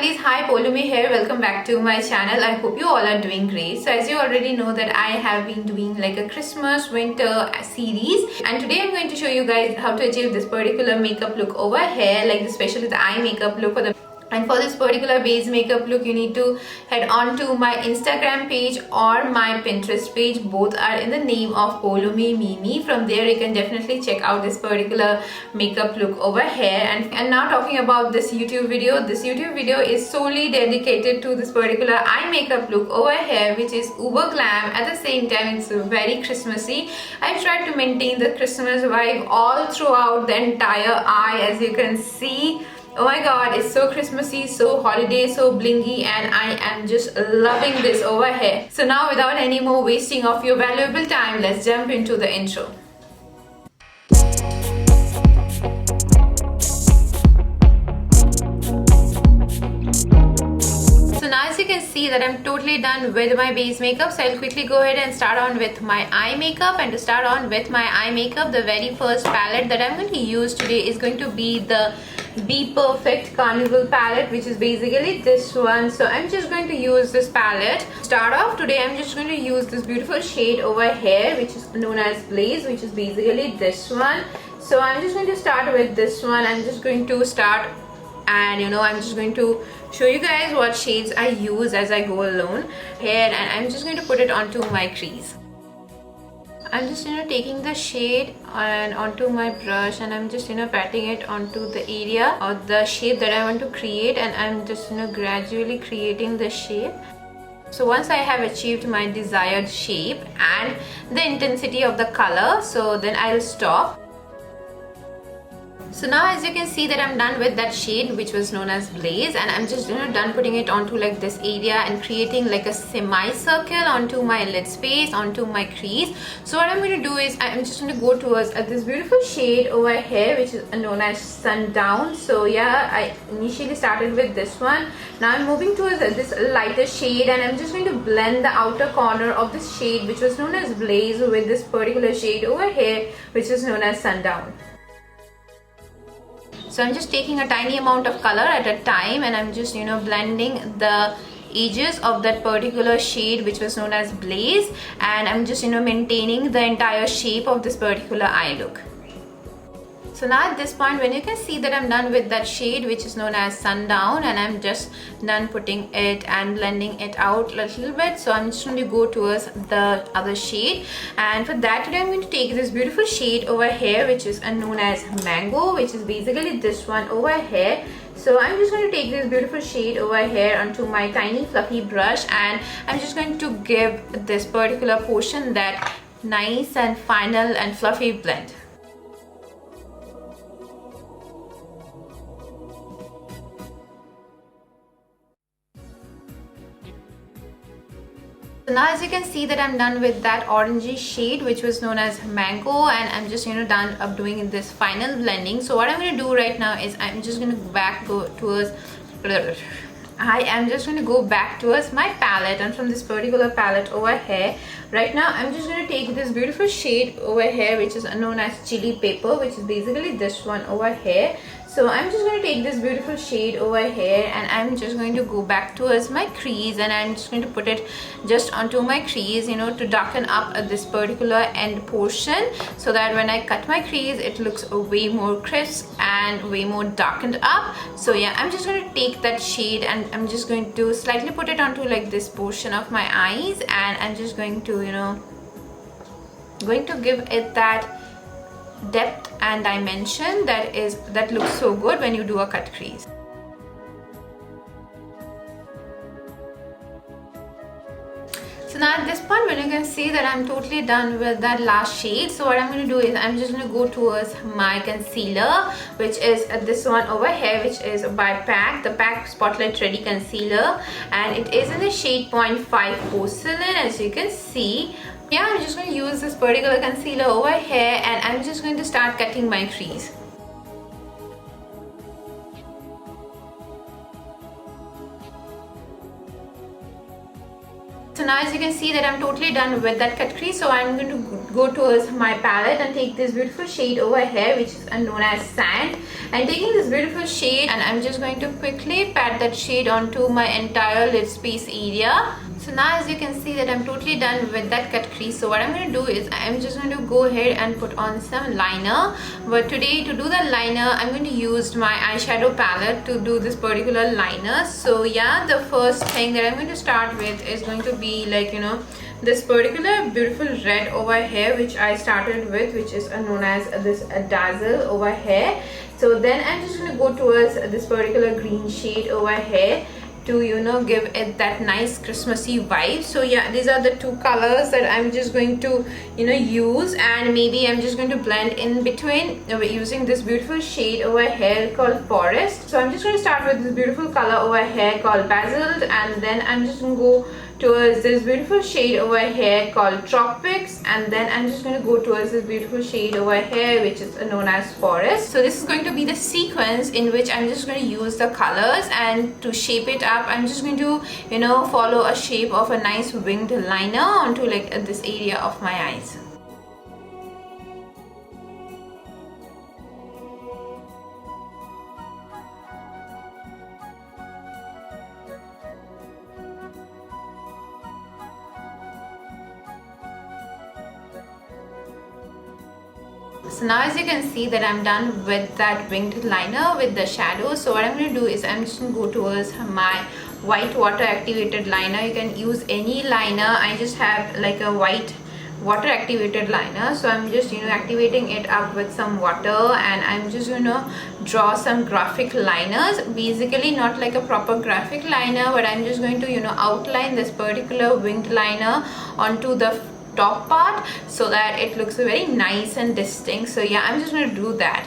lovelies, hi, Polumi here. Welcome back to my channel. I hope you all are doing great. So as you already know that I have been doing like a Christmas winter series, and today I'm going to show you guys how to achieve this particular makeup look over here, like especially the eye makeup look and for this particular base makeup look, you need to head on to my Instagram page or my Pinterest page. Both are in the name of Polumi Mimi. From there, you can definitely check out this particular makeup look over here. And now talking about this YouTube video. This YouTube video is solely dedicated to this particular eye makeup look over here, which is uber glam. At the same time, it's very Christmassy. I've tried to maintain the Christmas vibe all throughout the entire eye, as you can see. Oh my god, it's so Christmassy, so holiday, so blingy, and I am just loving this over here. So now without any more wasting of your valuable time, let's jump into the intro. So now as you can see that I'm totally done with my base makeup, so I'll quickly go ahead and start on with my eye makeup. And to start on with my eye makeup, the very first palette that I'm going to use today is going to be the Be Perfect Carnival palette, which is basically this one. So I'm just going to use this palette. Start off today, I'm just going to use this beautiful shade over here, which is known as Blaze, which is basically this one. So I'm just going to start with this one. I'm just going to start, and I'm just going to show you guys what shades I use as I go along here, and I'm just going to put it onto my crease. I'm just taking the shade and onto my brush, and I'm just patting it onto the area or the shape that I want to create, and I'm just gradually creating the shape. So once I have achieved my desired shape and the intensity of the color, so then I'll stop. So now as you can see that I'm done with that shade, which was known as Blaze, and I'm just done putting it onto like this area and creating like a semicircle onto my lid space, onto my crease. So what I'm going to do is I'm just going to go towards this beautiful shade over here, which is known as Sundown. So yeah, I initially started with this one. Now I'm moving towards this lighter shade, and I'm just going to blend the outer corner of this shade, which was known as Blaze, with this particular shade over here, which is known as Sundown. So I'm just taking a tiny amount of color at a time, and I'm just blending the edges of that particular shade, which was known as Blaze, and I'm just maintaining the entire shape of this particular eye look. So now at this point, when you can see that I'm done with that shade, which is known as Sundown, and I'm just done putting it and blending it out a little bit. So I'm just going to go towards the other shade, and for that today I'm going to take this beautiful shade over here, which is known as Mango, which is basically this one over here. So I'm just going to take this beautiful shade over here onto my tiny fluffy brush, and I'm just going to give this particular portion that nice and final and fluffy blend. So now as you can see that I'm done with that orangey shade, which was known as Mango, and I'm just done up doing this final blending. So what I'm going to do right now is I'm just going to go towards my palette, and from this particular palette over here right now I'm just going to take this beautiful shade over here, which is known as Chili Pepper, which is basically this one over here. So I'm just going to take this beautiful shade over here, and I'm just going to go back towards my crease, and I'm just going to put it just onto my crease, to darken up this particular end portion, so that when I cut my crease it looks way more crisp and way more darkened up. So yeah, I'm just going to take that shade, and I'm just going to slightly put it onto like this portion of my eyes, and I'm just going to give it that depth and dimension that looks so good when you do a cut crease. So now at this point, when you can see that I'm totally done with that last shade, so what I'm going to do is I'm just going to go towards my concealer, which is this one over here, which is by PAC, the PAC Spotlight Ready Concealer, and it is in the shade 0.5 Porcelain, as you can see. Yeah, I'm just going to use this particular concealer over here, and I'm just going to start cutting my crease. So now as you can see that I'm totally done with that cut crease, so I'm going to go towards my palette and take this beautiful shade over here, which is known as Sand, and taking this beautiful shade, and I'm just going to quickly pat that shade onto my entire lid space area. So now as you can see that I'm totally done with that cut crease. So what I'm going to do is I'm just going to go ahead and put on some liner. But today, to do the liner, I'm going to use my eyeshadow palette to do this particular liner. So yeah, the first thing that I'm going to start with is going to be like, you know, this particular beautiful red over here, which I started with, which is known as this dazzle over here. So then I'm just going to go towards this particular green shade over here to, you know, give it that nice Christmassy vibe. So yeah, these are the two colors that I'm just going to, you know, use, and maybe I'm just going to blend in between using this beautiful shade over here called Forest. So I'm just going to start with this beautiful color over here called Basil, and then I'm just going to go towards this beautiful shade over here called Tropics, and then I'm just going to go towards this beautiful shade over here which is known as Forest. So this is going to be the sequence in which I'm just going to use the colors, and to shape it up I'm just going to, you know, follow a shape of a nice winged liner onto like this area of my eyes. So now as you can see that I'm done with that winged liner with the shadow. So what I'm going to do is I'm just going to go towards my white water activated liner. You can use any liner. I just have like a white water activated liner, so I'm just, you know, activating it up with some water, and I'm just going to draw some graphic liners. Basically not like a proper graphic liner, but I'm just going to, you know, outline this particular winged liner onto the top part so that it looks very nice and distinct. So yeah, I'm just going to do that.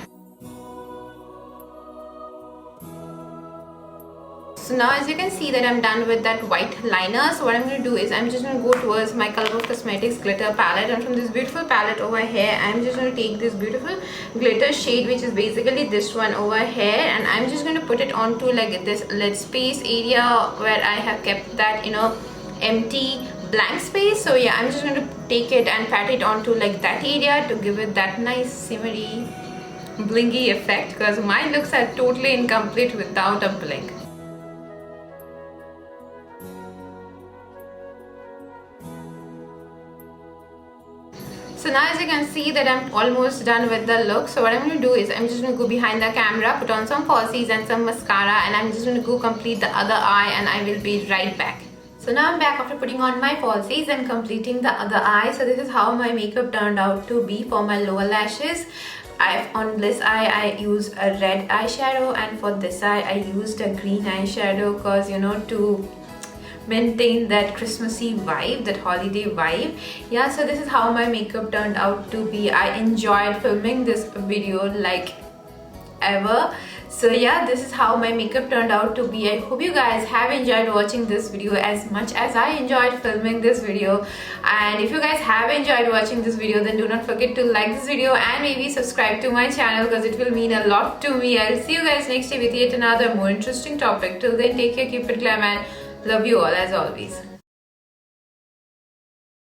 So now as you can see that I'm done with that white liner. So what I'm going to do is I'm just going to go towards my Colourpop Cosmetics glitter palette, and from this beautiful palette over here I'm just going to take this beautiful glitter shade, which is basically this one over here, and I'm just going to put it onto like this lid space area where I have kept that, you know, empty blank space. So yeah, I'm just going to take it and pat it onto like that area to give it that nice shimmery blingy effect, because my looks are totally incomplete without a blink. So now as you can see that I'm almost done with the look. So what I'm going to do is I'm just going to go behind the camera, put on some falsies and some mascara, and I'm just going to go complete the other eye, and I will be right back. So now I'm back after putting on my falsies and completing the other eye. So this is how my makeup turned out to be for my lower lashes. On this eye I used a red eyeshadow, and for this eye I used a green eyeshadow, because, you know, to maintain that Christmassy vibe, that holiday vibe. Yeah, so this is how my makeup turned out to be. I enjoyed filming this video like ever. So yeah, this is how my makeup turned out to be. I hope you guys have enjoyed watching this video as much as I enjoyed filming this video. And if you guys have enjoyed watching this video, then do not forget to like this video and maybe subscribe to my channel, because it will mean a lot to me. I'll see you guys next day with yet another more interesting topic. Till then, take care, keep it glam, and love you all as always.